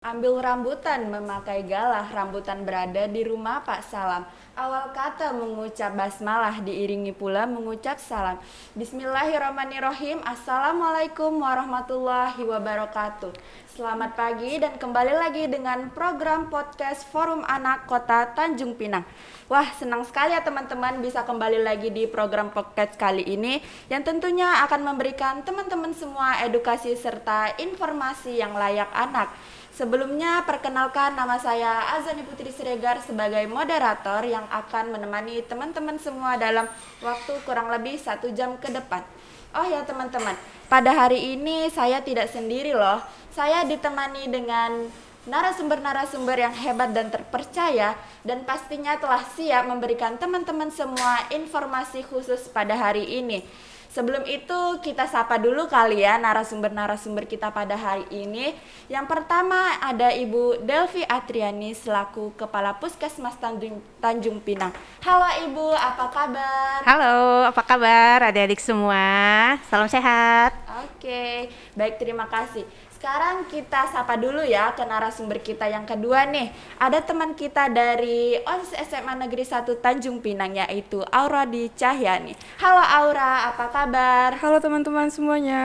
Ambil rambutan, memakai galah, rambutan berada di rumah Pak Salam. Awal kata mengucap basmalah, diiringi pula mengucap salam. Bismillahirrahmanirrahim. Assalamualaikum warahmatullahi wabarakatuh. Selamat pagi dan kembali lagi dengan program podcast Forum Anak Kota Tanjung Pinang. Wah, senang sekali ya teman-teman bisa kembali lagi di program podcast kali ini yang tentunya akan memberikan teman-teman semua edukasi serta informasi yang layak anak. Sebelumnya, perkenalkan nama saya Azani Putri Siregar sebagai moderator yang akan menemani teman-teman semua dalam waktu kurang lebih 1 jam ke depan. Oh ya teman-teman, pada hari ini saya tidak sendiri loh. Saya ditemani dengan narasumber-narasumber yang hebat dan terpercaya dan pastinya telah siap memberikan teman-teman semua informasi khusus pada hari ini. Sebelum itu kita sapa dulu kali ya narasumber-narasumber kita pada hari ini. Yang pertama ada Ibu Delvi Atriani selaku Kepala Puskesmas Tanjung Pinang. Halo Ibu, apa kabar? Halo, apa kabar adik-adik semua? Salam sehat. Oke, baik terima kasih. Sekarang kita sapa dulu ya ke narasumber kita yang kedua nih. Ada teman kita dari OSIS SMA Negeri 1 Tanjung Pinang yaitu Aura Di Cahyani. Halo Aura, apa kabar? Halo teman-teman semuanya,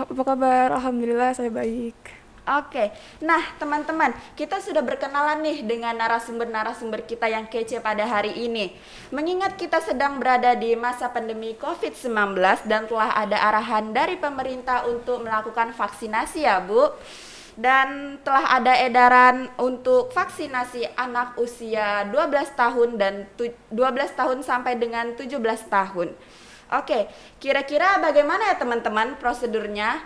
apa kabar? Alhamdulillah saya baik. Oke, nah teman-teman, kita sudah berkenalan nih dengan narasumber-narasumber kita yang kece pada hari ini. Mengingat kita sedang berada di masa pandemi COVID-19 dan telah ada arahan dari pemerintah untuk melakukan vaksinasi ya Bu. Dan telah ada edaran untuk vaksinasi anak usia 12 tahun dan 12 tahun sampai dengan 17 tahun. Oke, kira-kira bagaimana ya teman-teman prosedurnya?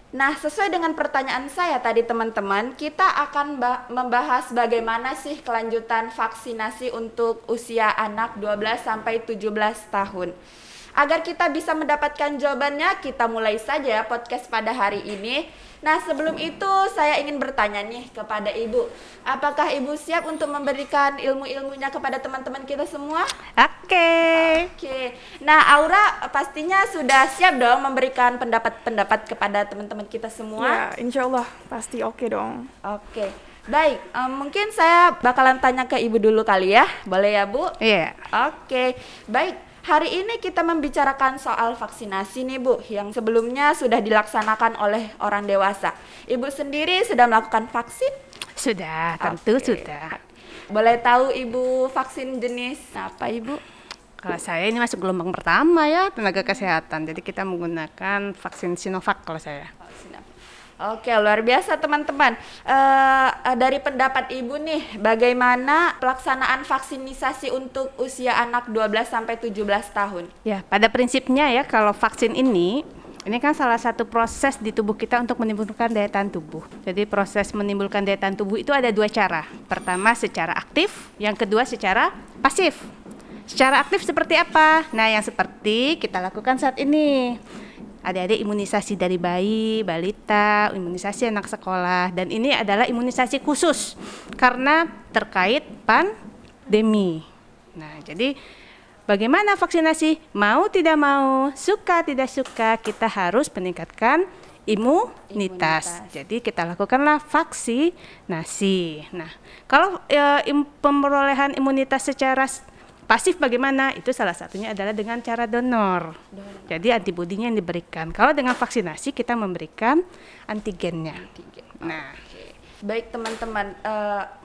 Nah, sesuai dengan pertanyaan saya tadi teman-teman, kita akan membahas bagaimana sih kelanjutan vaksinasi untuk usia anak 12 sampai 17 tahun. Agar kita bisa mendapatkan jawabannya, kita mulai saja podcast pada hari ini. Nah, sebelum itu saya ingin bertanya nih kepada Ibu. Apakah Ibu siap untuk memberikan ilmu-ilmunya kepada teman-teman kita semua? Oke. Nah, Aura pastinya sudah siap dong memberikan pendapat-pendapat kepada teman-teman kita semua. Ya, insya Allah pasti oke dong. Oke. Baik, mungkin saya bakalan tanya ke Ibu dulu kali ya. Boleh ya, Bu? Iya. Oke. Baik. Hari ini kita membicarakan soal vaksinasi nih Bu, yang sebelumnya sudah dilaksanakan oleh orang dewasa. Ibu sendiri sudah melakukan vaksin? Sudah, tentu sudah. Boleh tahu Ibu vaksin jenis apa Ibu? Kalau saya ini masuk gelombang pertama ya, tenaga kesehatan. Jadi kita menggunakan vaksin Sinovac kalau saya. Oke, luar biasa teman-teman. Dari pendapat Ibu nih, bagaimana pelaksanaan vaksinisasi untuk usia anak 12 sampai 17 tahun? Ya, pada prinsipnya ya kalau vaksin ini kan salah satu proses di tubuh kita untuk menimbulkan daya tahan tubuh. Jadi proses menimbulkan daya tahan tubuh itu ada 2 cara. Pertama secara aktif, yang kedua secara pasif. Secara aktif seperti apa? Nah, yang seperti kita lakukan saat ini. Adik-adik imunisasi dari bayi, balita, imunisasi anak sekolah, dan ini adalah imunisasi khusus karena terkait pandemi. Nah, jadi bagaimana vaksinasi? Mau tidak mau, suka tidak suka, kita harus meningkatkan imunitas. Jadi kita lakukanlah vaksinasi. Nah, kalau pemerolehan imunitas secara pasif bagaimana? Itu salah satunya adalah dengan cara donor. Jadi antibodinya yang diberikan. Kalau dengan vaksinasi kita memberikan antigennya. Nah, baik teman-teman,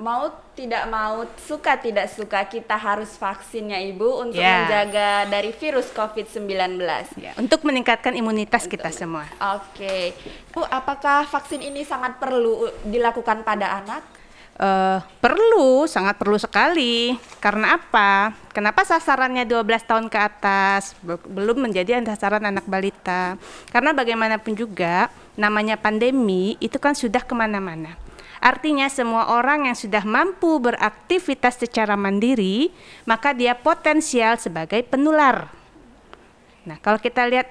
mau tidak mau, suka tidak suka kita harus vaksin ya Ibu untuk menjaga dari virus COVID-19. Ya, untuk meningkatkan imunitas kita semua. Oke. Bu, apakah vaksin ini sangat perlu dilakukan pada anak? Perlu, sangat perlu sekali. Karena apa? Kenapa sasarannya 12 tahun ke atas, belum menjadi sasaran anak balita? Karena bagaimanapun juga, namanya pandemi itu kan sudah kemana-mana. Artinya semua orang yang sudah mampu beraktivitas secara mandiri, maka dia potensial sebagai penular. Nah, kalau kita lihat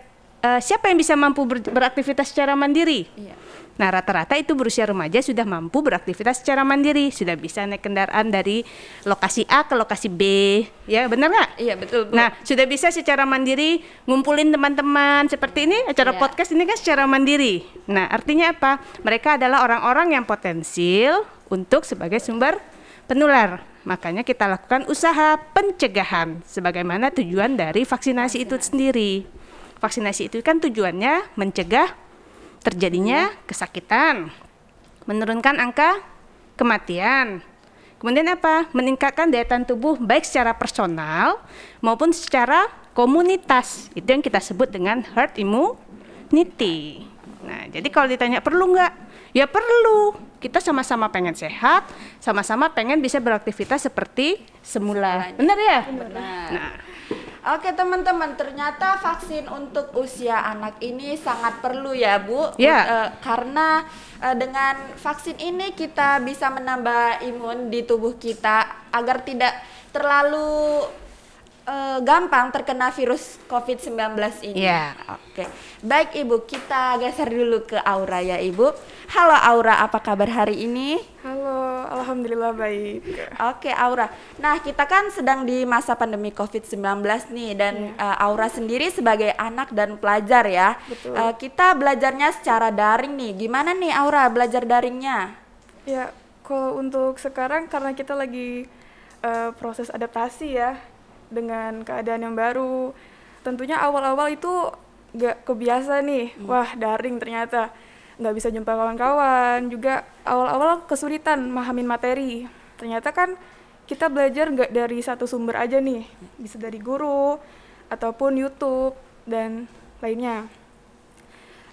siapa yang bisa mampu beraktivitas secara mandiri? Iya. Nah, rata-rata itu berusia remaja sudah mampu beraktivitas secara mandiri, sudah bisa naik kendaraan dari lokasi A ke lokasi B, ya benar nggak? Iya, betul, Bu. Nah, sudah bisa secara mandiri ngumpulin teman-teman seperti ini, acara Iya. podcast ini kan secara mandiri. Nah, artinya apa? Mereka adalah orang-orang yang potensial untuk sebagai sumber penular. Makanya kita lakukan usaha pencegahan sebagaimana tujuan dari vaksinasi itu sendiri. Vaksinasi itu kan tujuannya mencegah terjadinya kesakitan, menurunkan angka kematian. Kemudian apa? Meningkatkan daya tahan tubuh baik secara personal maupun secara komunitas. Itu yang kita sebut dengan herd immunity. Nah, jadi kalau ditanya perlu nggak? Ya perlu. Kita sama-sama pengen sehat, sama-sama pengen bisa beraktivitas seperti semula. Benar ya? Benar. Nah, Oke teman-teman, ternyata vaksin untuk usia anak ini sangat perlu ya Bu. Ya. Karena dengan vaksin ini kita bisa menambah imun di tubuh kita agar tidak terlalu gampang terkena virus COVID-19 ini. Ya. Oke, baik Ibu, kita geser dulu ke Aura ya Ibu. Halo Aura, apa kabar hari ini? Halo, alhamdulillah baik. Oke Aura, nah kita kan sedang di masa pandemi COVID-19 nih dan Aura sendiri sebagai anak dan pelajar ya. Betul. Kita belajarnya secara daring nih, gimana nih Aura belajar daringnya? Ya, kalau untuk sekarang karena kita lagi proses adaptasi ya dengan keadaan yang baru. Tentunya awal-awal itu gak kebiasa nih, wah daring ternyata. Nggak bisa jumpa kawan-kawan, juga awal-awal kesulitan mahamin materi. Ternyata kan kita belajar nggak dari satu sumber aja nih, bisa dari guru, ataupun YouTube, dan lainnya.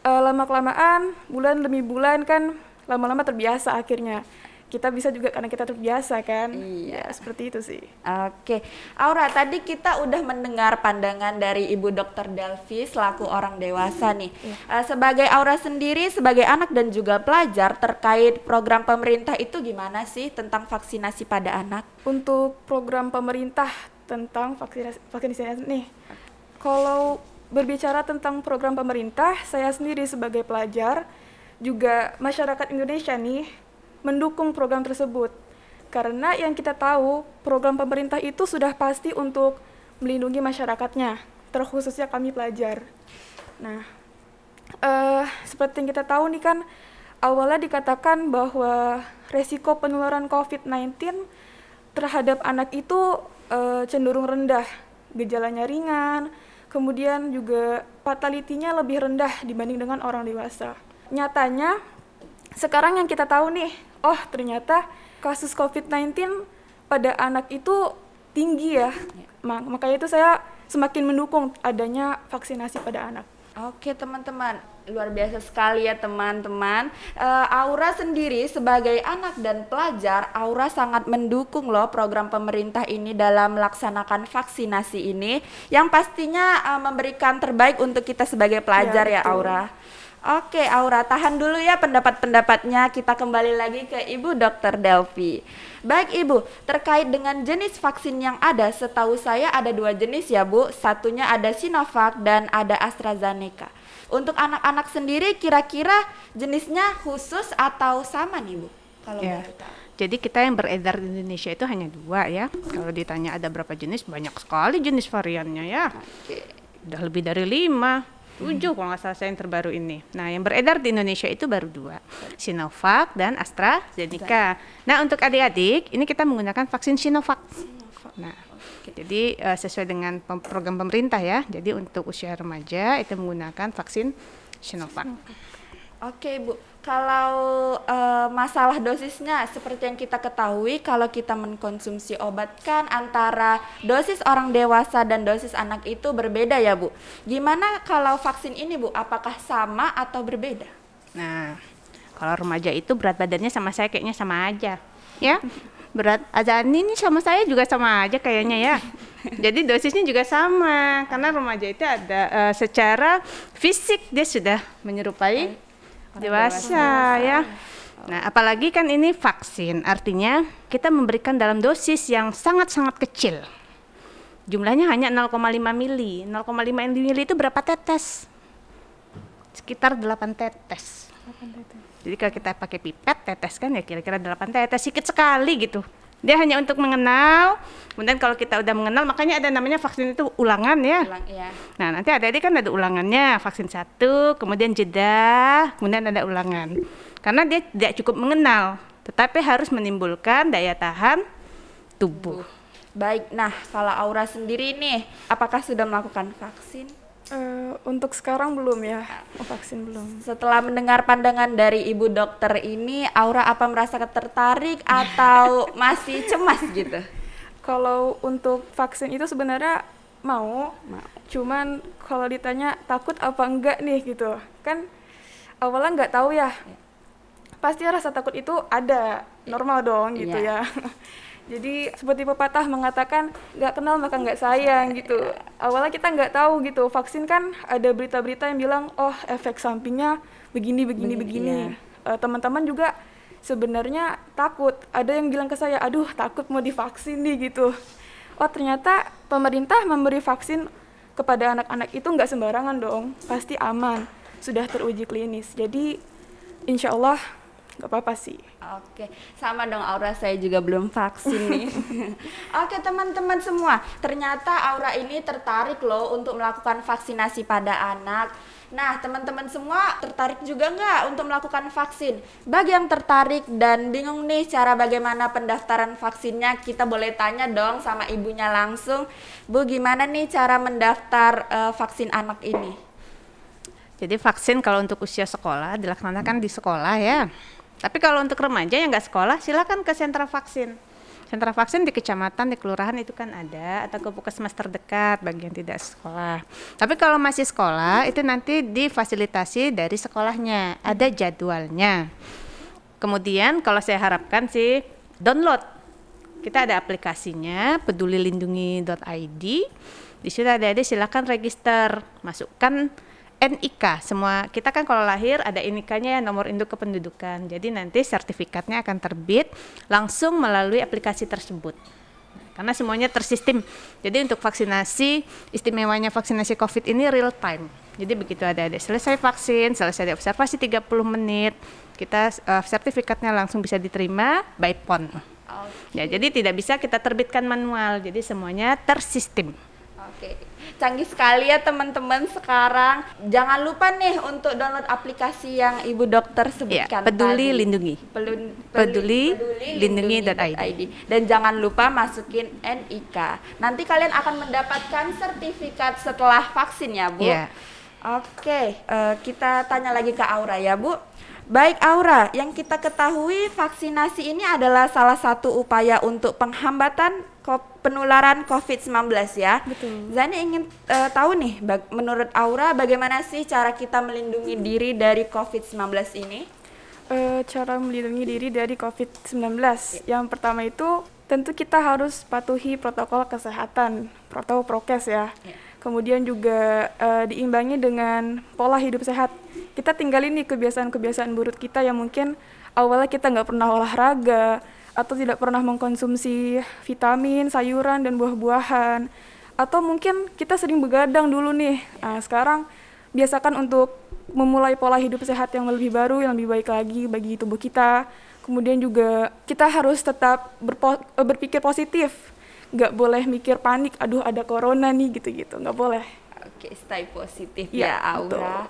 Lama-kelamaan, bulan demi bulan kan, lama-lama terbiasa akhirnya. Kita bisa juga karena kita terbiasa kan. Iya. Ya, seperti itu sih. Oke, Aura, tadi kita udah mendengar pandangan dari Ibu Dr. Delvi selaku orang dewasa nih. Sebagai Aura sendiri, sebagai anak dan juga pelajar terkait program pemerintah itu gimana sih tentang vaksinasi pada anak? Untuk program pemerintah tentang vaksinasi nih, kalau berbicara tentang program pemerintah, saya sendiri sebagai pelajar, juga masyarakat Indonesia nih, mendukung program tersebut. Karena yang kita tahu, program pemerintah itu sudah pasti untuk melindungi masyarakatnya, terkhususnya kami pelajar. Nah, seperti yang kita tahu nih kan, awalnya dikatakan bahwa resiko penularan COVID-19 terhadap anak itu cenderung rendah, gejalanya ringan, kemudian juga fatality-nya lebih rendah dibanding dengan orang dewasa. Nyatanya, sekarang yang kita tahu nih, oh ternyata kasus COVID-19 pada anak itu tinggi ya. Makanya itu saya semakin mendukung adanya vaksinasi pada anak. Oke teman-teman, luar biasa sekali ya teman-teman. Aura sendiri sebagai anak dan pelajar, Aura sangat mendukung loh program pemerintah ini dalam melaksanakan vaksinasi ini, yang pastinya memberikan terbaik untuk kita sebagai pelajar ya, betul. Aura. Oke Aura, tahan dulu ya pendapat-pendapatnya, kita kembali lagi ke Ibu Dr. Delvi. Baik Ibu, terkait dengan jenis vaksin yang ada, setahu saya ada 2 jenis ya Bu, satunya ada Sinovac dan ada AstraZeneca. Untuk anak-anak sendiri kira-kira jenisnya khusus atau sama nih Bu? Kalau Ya. boleh tahu. Jadi kita yang beredar di Indonesia itu hanya 2 ya. Kalau ditanya ada berapa jenis, banyak sekali jenis variannya ya. Oke. Udah lebih dari 5, 7 kalau nggak salah saya yang terbaru ini. Nah, yang beredar di Indonesia itu baru 2, Sinovac dan AstraZeneca. Nah, untuk adik-adik, ini kita menggunakan vaksin Sinovac. Nah, jadi sesuai dengan program pemerintah ya. Jadi untuk usia remaja itu menggunakan vaksin Sinovac. Oke Bu, kalau masalah dosisnya seperti yang kita ketahui, kalau kita mengkonsumsi obat kan antara dosis orang dewasa dan dosis anak itu berbeda ya Bu. Gimana kalau vaksin ini Bu, apakah sama atau berbeda? Nah, kalau remaja itu berat badannya sama saya kayaknya sama aja, ya. Berat Azani ini sama saya juga sama aja kayaknya ya. Jadi dosisnya juga sama, karena remaja itu ada secara fisik dia sudah menyerupai dewasa ya. Nah, apalagi kan ini vaksin, artinya kita memberikan dalam dosis yang sangat-sangat kecil. Jumlahnya hanya 0,5 mili. 0,5 mili itu berapa tetes? Sekitar 8 tetes. Jadi kalau kita pakai pipet, teteskan ya kira-kira 8 tetes, sedikit sekali gitu. Dia hanya untuk mengenal, kemudian kalau kita udah mengenal, makanya ada namanya vaksin itu ulangan ya. Ya. Nah, nanti adik-adik kan ada ulangannya, vaksin 1, kemudian jeda, kemudian ada ulangan. Karena dia tidak cukup mengenal, tetapi harus menimbulkan daya tahan tubuh. Baik, nah kalau Aura sendiri nih, apakah sudah melakukan vaksin? Untuk sekarang belum ya, vaksin belum. Setelah mendengar pandangan dari ibu dokter ini, Aura apa merasa tertarik atau masih cemas gitu? Kalau untuk vaksin itu sebenarnya mau. Cuman kalau ditanya takut apa enggak nih gitu, kan awalnya nggak tahu ya. Pasti rasa takut itu ada, normal dong gitu ya. Jadi seperti pepatah mengatakan nggak kenal maka nggak sayang gitu. Awalnya kita nggak tahu gitu, vaksin kan ada berita-berita yang bilang oh efek sampingnya begini. Teman-teman juga sebenarnya takut. Ada yang bilang ke saya, aduh takut mau divaksin nih gitu. Oh ternyata pemerintah memberi vaksin kepada anak-anak itu nggak sembarangan dong, pasti aman, sudah teruji klinis. Jadi insya Allah nggak apa-apa sih. Oke, sama dong Aura, saya juga belum vaksin nih. Oke teman-teman semua, ternyata Aura ini tertarik loh untuk melakukan vaksinasi pada anak. Nah teman-teman semua tertarik juga nggak untuk melakukan vaksin? Bagi yang tertarik dan bingung nih cara bagaimana pendaftaran vaksinnya, kita boleh tanya dong sama ibunya langsung. Bu, gimana nih cara mendaftar vaksin anak ini? Jadi vaksin kalau untuk usia sekolah dilaksanakan di sekolah ya. Tapi kalau untuk remaja yang nggak sekolah, silakan ke sentra vaksin. Sentra vaksin di kecamatan, di kelurahan itu kan ada, atau ke puskesmas terdekat bagi yang tidak sekolah. Tapi kalau masih sekolah, itu nanti difasilitasi dari sekolahnya, ada jadwalnya. Kemudian kalau saya harapkan sih download. Kita ada aplikasinya, pedulilindungi.id. Di situ ada silakan register, masukkan NIK, semua kita kan kalau lahir ada NIK-nya ya, nomor induk kependudukan. Jadi nanti sertifikatnya akan terbit langsung melalui aplikasi tersebut. Karena semuanya tersistem. Jadi untuk vaksinasi, istimewanya vaksinasi COVID ini real time. Jadi begitu ada selesai vaksin, selesai observasi 30 menit, kita sertifikatnya langsung bisa diterima by phone. Ya, jadi tidak bisa kita terbitkan manual. Jadi semuanya tersistem. Oke, canggih sekali ya teman-teman sekarang. Jangan lupa nih untuk download aplikasi yang Ibu Dokter sebutkan Peduli tadi. Lindungi. Pedulilindungi.id. Dan jangan lupa masukin NIK. Nanti kalian akan mendapatkan sertifikat setelah vaksin ya, Bu. Yeah. Oke, kita tanya lagi ke Aura ya, Bu. Baik Aura, yang kita ketahui vaksinasi ini adalah salah satu upaya untuk penghambatan penularan COVID-19 ya. Betul. Zani ingin tahu nih, menurut Aura bagaimana sih cara kita melindungi diri dari COVID-19 ini? Cara melindungi diri dari COVID-19, yang pertama itu tentu kita harus patuhi protokol kesehatan, protokol prokes ya. Kemudian juga diimbangi dengan pola hidup sehat. Kita tinggalin nih kebiasaan-kebiasaan buruk kita yang mungkin awalnya kita nggak pernah olahraga, atau tidak pernah mengkonsumsi vitamin, sayuran, dan buah-buahan. Atau mungkin kita sering begadang dulu nih. Nah, sekarang biasakan untuk memulai pola hidup sehat yang lebih baru, yang lebih baik lagi bagi tubuh kita. Kemudian juga kita harus tetap berpikir positif. Nggak boleh mikir panik, aduh ada corona nih gitu-gitu, nggak boleh. Oke, stay positif Ya, ya Aura. betul.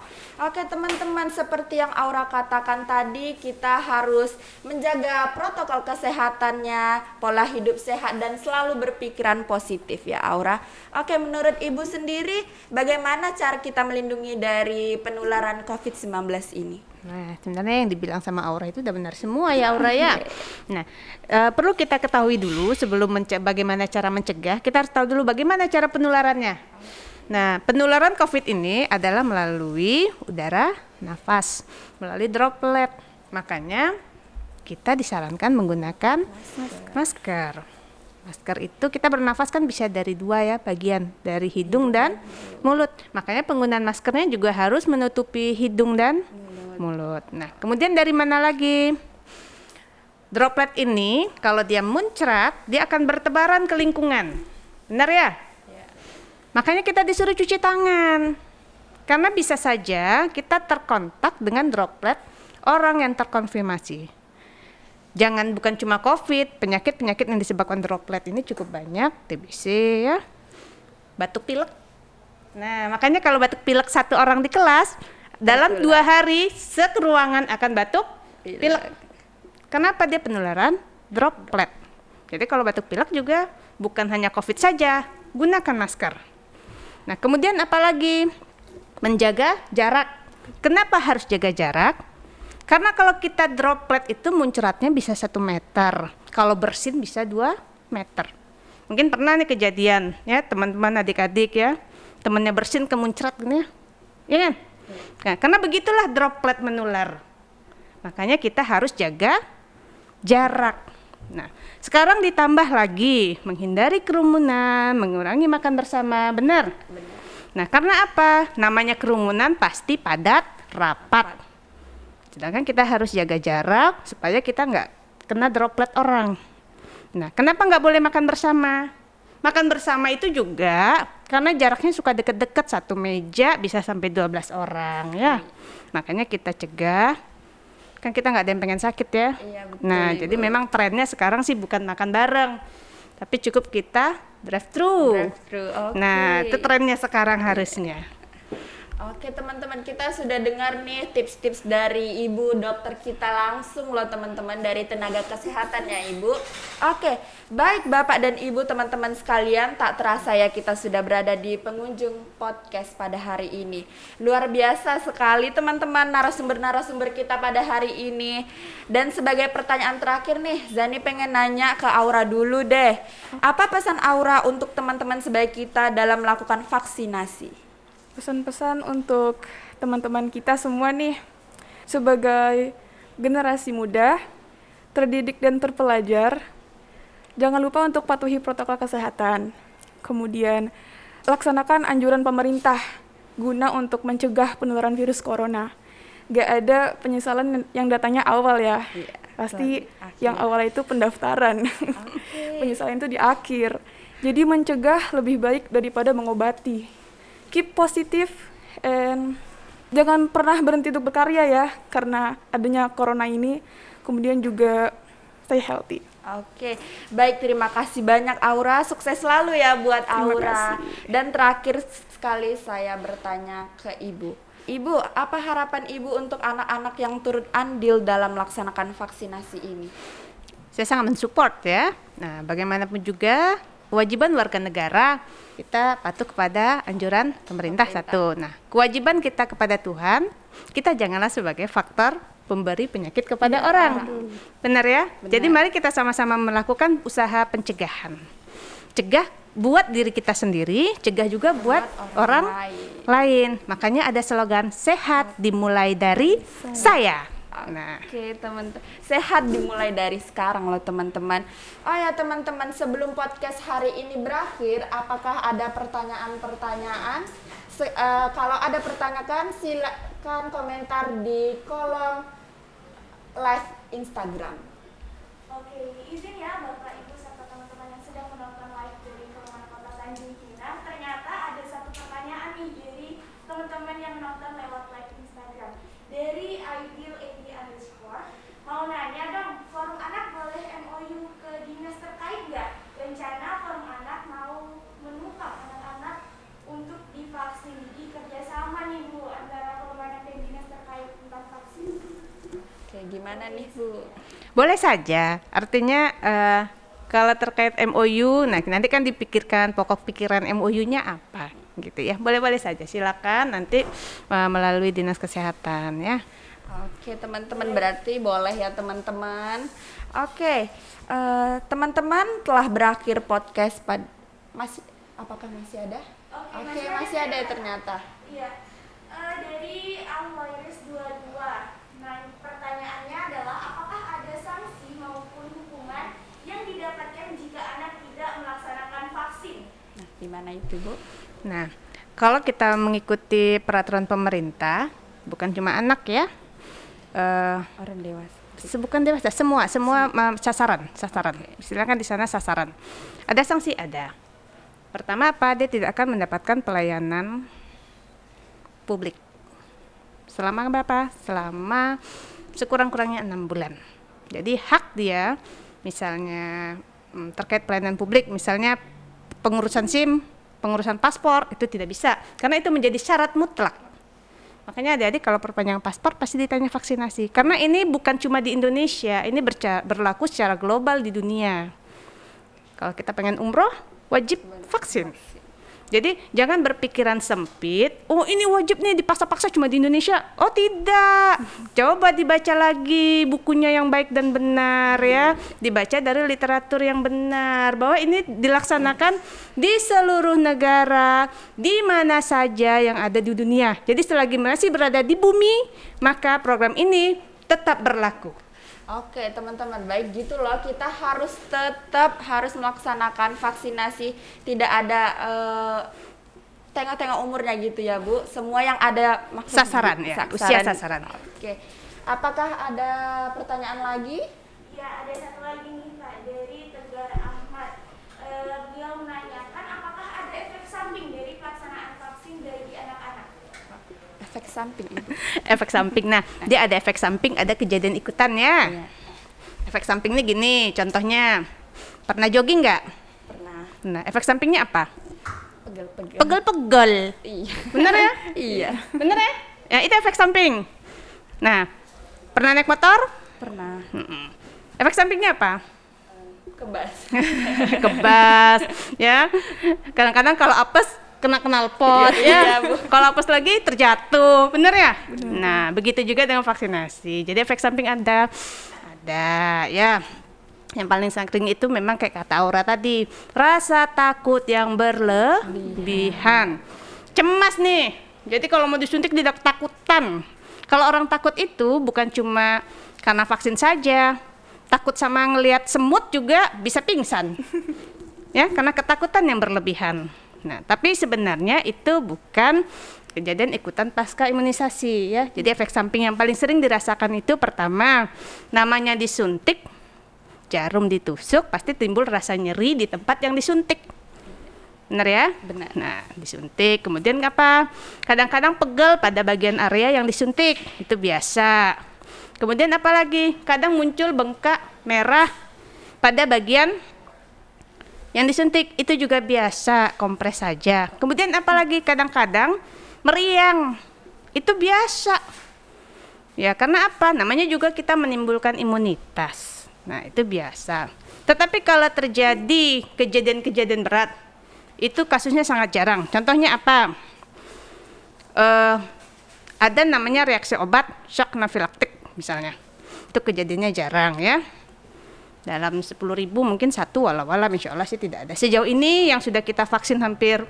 Oke teman-teman, seperti yang Aura katakan tadi, kita harus menjaga protokol kesehatannya, pola hidup sehat, dan selalu berpikiran positif ya Aura. Oke, menurut Ibu sendiri, bagaimana cara kita melindungi dari penularan COVID-19 ini? Nah, sebenarnya yang dibilang sama Aura itu udah benar semua ya Aura ya. Nah, perlu kita ketahui dulu sebelum bagaimana cara mencegah, kita harus tahu dulu bagaimana cara penularannya. Nah, penularan COVID ini adalah melalui udara, nafas, melalui droplet. Makanya kita disarankan menggunakan masker. Masker itu kita bernafas kan bisa dari dua ya bagian, dari hidung dan mulut. Makanya penggunaan maskernya juga harus menutupi hidung dan mulut. Nah, kemudian dari mana lagi? Droplet ini kalau dia muncrat, dia akan bertebaran ke lingkungan. Benar ya? Makanya kita disuruh cuci tangan. Karena bisa saja kita terkontak dengan droplet orang yang terkonfirmasi. Jangan bukan cuma COVID, penyakit-penyakit yang disebabkan droplet ini cukup banyak, TBC ya, batuk pilek. Nah, makanya kalau batuk pilek satu orang di kelas, dalam 2 hari seruangan akan batuk pilek. Kenapa dia penularan? Droplet. Jadi kalau batuk pilek juga bukan hanya COVID saja, gunakan masker. Nah, kemudian apalagi? Menjaga jarak. Kenapa harus jaga jarak? Karena kalau kita droplet itu muncratnya bisa 1 meter, kalau bersin bisa 2 meter. Mungkin pernah nih kejadian ya teman-teman adik-adik ya, temannya bersin kemuncrat gini ya kan? Nah, karena begitulah droplet menular. Makanya kita harus jaga jarak. Nah, sekarang ditambah lagi menghindari kerumunan, mengurangi makan bersama, benar? Nah, karena apa? Namanya kerumunan pasti padat, rapat. Sedangkan kita harus jaga jarak supaya kita nggak kena droplet orang. Nah, kenapa nggak boleh makan bersama? Makan bersama itu juga karena jaraknya suka deket-deket, 1 meja bisa sampai 12 orang ya. Makanya kita cegah, kan kita nggak ada yang pengen sakit ya. Iya, betul, Nah, Ibu. jadi memang trennya sekarang sih bukan makan bareng, tapi cukup kita drive-thru. Oke. Nah, itu trennya sekarang harusnya. Oke teman-teman, kita sudah dengar nih tips-tips dari Ibu dokter kita langsung loh teman-teman, dari tenaga kesehatan ya Ibu. Oke, baik Bapak dan Ibu teman-teman sekalian, tak terasa ya kita sudah berada di penghujung podcast pada hari ini. Luar biasa sekali teman-teman narasumber-narasumber kita pada hari ini. Dan sebagai pertanyaan terakhir nih, Zani pengen nanya ke Aura dulu deh. Apa pesan Aura untuk teman-teman sebaik kita dalam melakukan vaksinasi? Pesan-pesan untuk teman-teman kita semua nih, sebagai generasi muda, terdidik dan terpelajar, jangan lupa untuk patuhi protokol kesehatan. Kemudian, laksanakan anjuran pemerintah guna untuk mencegah penularan virus corona. Gak ada penyesalan yang datanya awal ya. Iya, Pasti akhir. yang awal itu pendaftaran. Penyesalan itu di akhir. Jadi mencegah lebih baik daripada mengobati. Keep positif and jangan pernah berhenti untuk berkarya ya, karena adanya corona ini. Kemudian juga stay healthy. Oke, baik, terima kasih banyak Aura, sukses selalu ya buat Terima Aura. kasih. Dan terakhir sekali saya bertanya ke Ibu. Ibu, apa harapan Ibu untuk anak-anak yang turut andil dalam melaksanakan vaksinasi ini? Saya sangat mensupport ya. Nah, bagaimanapun juga kewajiban warga negara kita patuh kepada anjuran pemerintah satu. Nah, kewajiban kita kepada Tuhan, kita janganlah sebagai faktor pemberi penyakit kepada orang. Benar ya? Benar. Jadi mari kita sama-sama melakukan usaha pencegahan. Cegah buat diri kita sendiri, cegah juga buat orang lain. Makanya ada slogan sehat dimulai dari saya. Nah, Oke teman-teman, sehat dimulai dari sekarang loh teman-teman. Oh ya teman-teman, sebelum podcast hari ini berakhir, apakah ada pertanyaan-pertanyaan? Kalau ada pertanyaan, silakan komentar di kolom live Instagram. Oke, izin ya Bapak Ibu serta teman-teman yang sedang menonton live dari Kelurahan Kota Tanjung Pinang. Ternyata ada satu pertanyaan nih dari teman-teman yang menonton lewat live Instagram. Dari ideal_, mau nanya dong, forum anak boleh MOU ke dinas terkait nggak? Rencana forum anak mau menukar anak-anak untuk divaksin. Jadi kerjasama nih Bu antara forum anak dan dinas terkait tentang vaksin. Oke, gimana nih Bu? boleh saja. Artinya kalau terkait MOU, nah nanti kan dipikirkan pokok pikiran MOU-nya apa, gitu ya. Boleh-boleh saja. Silakan nanti melalui dinas kesehatan ya. Oke teman-teman, berarti boleh ya teman-teman. Oke, teman-teman, telah berakhir podcast apakah masih ada? Oke, masih ada ya ternyata. Iya. Dari Always 22. Nah, pertanyaannya adalah apakah ada sanksi maupun hukuman yang didapatkan jika anak tidak melaksanakan vaksin? Nah, gimana itu Bu? Nah, kalau kita mengikuti peraturan pemerintah, bukan cuma anak ya, Orang dewasa. bukan dewasa, semua sasaran. Silakan di sana sasaran. Ada sanksi, ada. Pertama apa? Dia tidak akan mendapatkan pelayanan publik. Selama berapa? Selama sekurang-kurangnya 6 bulan. Jadi hak dia misalnya terkait pelayanan publik, misalnya pengurusan SIM, pengurusan paspor, itu tidak bisa karena itu menjadi syarat mutlak. Makanya adik-adik kalau perpanjangan paspor pasti ditanya vaksinasi karena ini bukan cuma di Indonesia, ini berlaku secara global di dunia. Kalau kita pengen umroh wajib vaksin. Jadi jangan berpikiran sempit, oh ini wajib nih dipaksa-paksa cuma di Indonesia. Oh tidak, coba dibaca lagi bukunya yang baik dan benar ya. Dibaca dari literatur yang benar, bahwa ini dilaksanakan di seluruh negara, di mana saja yang ada di dunia. Jadi selagi masih berada di bumi, maka program ini tetap berlaku. Oke teman-teman, baik gitu loh, kita tetap harus melaksanakan vaksinasi, tidak ada tengok-tengok umurnya gitu ya Bu, semua yang ada sasaran ya, usia sasaran. Oke, apakah ada pertanyaan lagi? Ya, ada satu lagi nih Pak, dari Tegar Ahmad. Beliau menanyakan apakah ada efek samping dari pelaksanaan vaksin bagi anak-anak? Efek samping Ibu. Efek samping, nah dia ada efek samping, ada kejadian ikutannya. Iya. Efek sampingnya gini, contohnya pernah jogging nggak? Pernah. Nah, efek sampingnya apa? Pegel-pegel. Pegel-pegel. Iya. Bener ya? Iya. Bener ya? Ya itu efek samping. Nah, pernah naik motor? Pernah. Efek sampingnya apa? Kebas. Kebas, ya. Kadang-kadang kalau apes kena knalpot, ya. Bu. Kalau apes lagi terjatuh, bener ya? Nah, begitu juga dengan vaksinasi. Jadi efek samping ada, ya. Yang paling sering itu memang kayak kata Aura tadi, rasa takut yang berlebihan, cemas nih. Jadi kalau mau disuntik tidak takutan. Kalau orang takut itu bukan cuma karena vaksin saja, takut sama ngelihat semut juga bisa pingsan, ya, karena ketakutan yang berlebihan. Nah, tapi sebenarnya itu bukan kejadian ikutan pasca imunisasi ya. Jadi efek samping yang paling sering dirasakan itu pertama, namanya disuntik, jarum ditusuk, pasti timbul rasa nyeri di tempat yang disuntik. Benar ya? Benar. Nah, disuntik, kemudian apa? Kadang-kadang pegel pada bagian area yang disuntik, itu biasa. Kemudian apa lagi? Kadang muncul bengkak merah pada bagian yang disuntik, itu juga biasa, kompres saja. Kemudian apalagi kadang-kadang meriang, itu biasa. Ya karena apa? Namanya juga kita menimbulkan imunitas. Nah itu biasa. Tetapi kalau terjadi kejadian-kejadian berat, itu kasusnya sangat jarang. Contohnya apa? Ada namanya reaksi obat shock anafilaktik misalnya. Itu kejadiannya jarang ya. Dalam 10.000 mungkin satu, walau-walau insya Allah sih tidak ada. Sejauh ini yang sudah kita vaksin hampir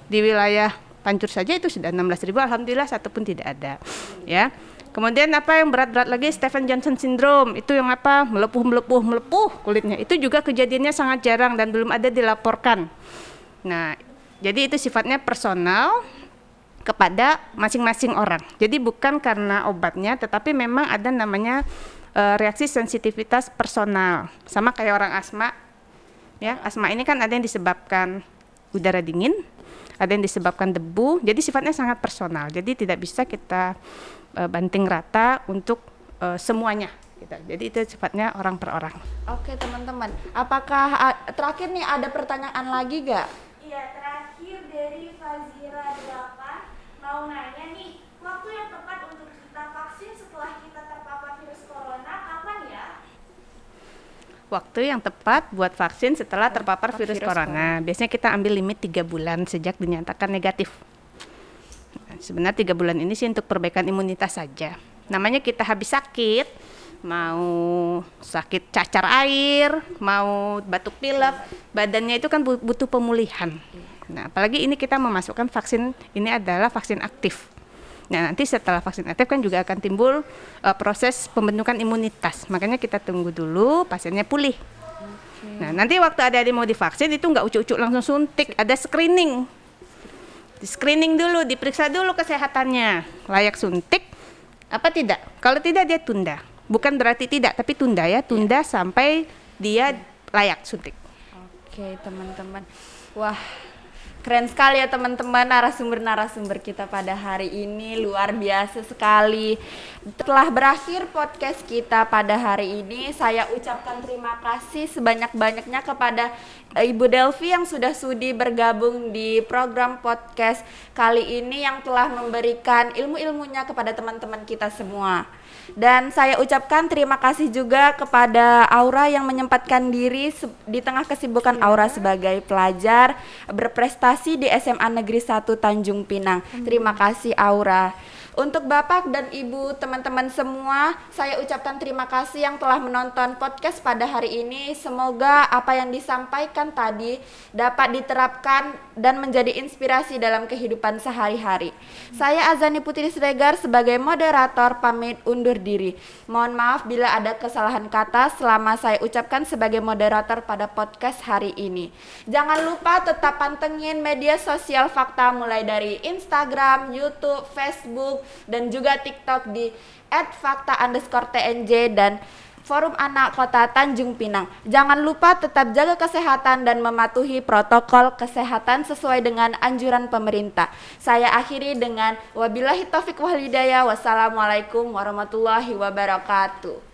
di wilayah Pancur saja itu sudah 16.000, alhamdulillah satu pun tidak ada ya. Kemudian apa yang berat-berat lagi, Stephen Johnson syndrome, itu yang apa, melepuh kulitnya, itu juga kejadiannya sangat jarang dan belum ada dilaporkan. Nah jadi itu sifatnya personal kepada masing-masing orang, jadi bukan karena obatnya, tetapi memang ada namanya reaksi sensitivitas personal, sama kayak orang asma ya. Asma ini kan ada yang disebabkan udara dingin, ada yang disebabkan debu, jadi sifatnya sangat personal, jadi tidak bisa kita banting rata untuk semuanya gitu. Jadi itu sifatnya orang per orang. Oke teman-teman, apakah terakhir nih ada pertanyaan lagi gak? Iya, terakhir dari Fazira 8 mau nanya nih, waktu yang tepat untuk kita vaksin setelah kita terpapar virus corona kapan ya? Waktu yang tepat buat vaksin setelah terpapar virus corona. Biasanya kita ambil limit 3 bulan sejak dinyatakan negatif. Nah, sebenarnya 3 bulan ini sih untuk perbaikan imunitas saja. Namanya kita habis sakit, mau sakit cacar air, mau batuk pilek, badannya itu kan butuh pemulihan. Nah, apalagi ini kita memasukkan vaksin, ini adalah vaksin aktif. Nah, nanti setelah vaksin aktif kan juga akan timbul proses pembentukan imunitas. Makanya kita tunggu dulu pasiennya pulih. Nah, nanti waktu ada mau divaksin itu nggak ucuk-ucuk langsung suntik, ada screening. Di screening dulu, diperiksa dulu kesehatannya, layak suntik apa tidak. Kalau tidak dia tunda. Bukan berarti tidak, tapi tunda ya, tunda sampai dia layak suntik. Oke teman-teman, wah Keren sekali ya teman-teman, narasumber-narasumber kita pada hari ini luar biasa sekali. Telah berakhir podcast kita pada hari ini, saya ucapkan terima kasih sebanyak-banyaknya kepada Ibu Delvi yang sudah sudi bergabung di program podcast kali ini, yang telah memberikan ilmu-ilmunya kepada teman-teman kita semua. Dan saya ucapkan terima kasih juga kepada Aura yang menyempatkan diri di tengah kesibukan Aura sebagai pelajar berprestasi di SMA Negeri 1 Tanjung Pinang. Terima kasih Aura. Untuk Bapak dan Ibu teman-teman semua, saya ucapkan terima kasih yang telah menonton podcast pada hari ini. Semoga apa yang disampaikan tadi dapat diterapkan dan menjadi inspirasi dalam kehidupan sehari-hari. Saya Azani Putri Siregar sebagai moderator pamit undur diri. Mohon maaf bila ada kesalahan kata selama saya ucapkan sebagai moderator pada podcast hari ini. Jangan lupa tetap pantengin media sosial Fakta mulai dari Instagram, YouTube, Facebook, dan juga TikTok di @fakta_tnj dan Forum Anak Kota Tanjung Pinang. Jangan lupa tetap jaga kesehatan dan mematuhi protokol kesehatan sesuai dengan anjuran pemerintah. Saya akhiri dengan wabillahi taufiq wal hidayah. Wassalamualaikum warahmatullahi wabarakatuh.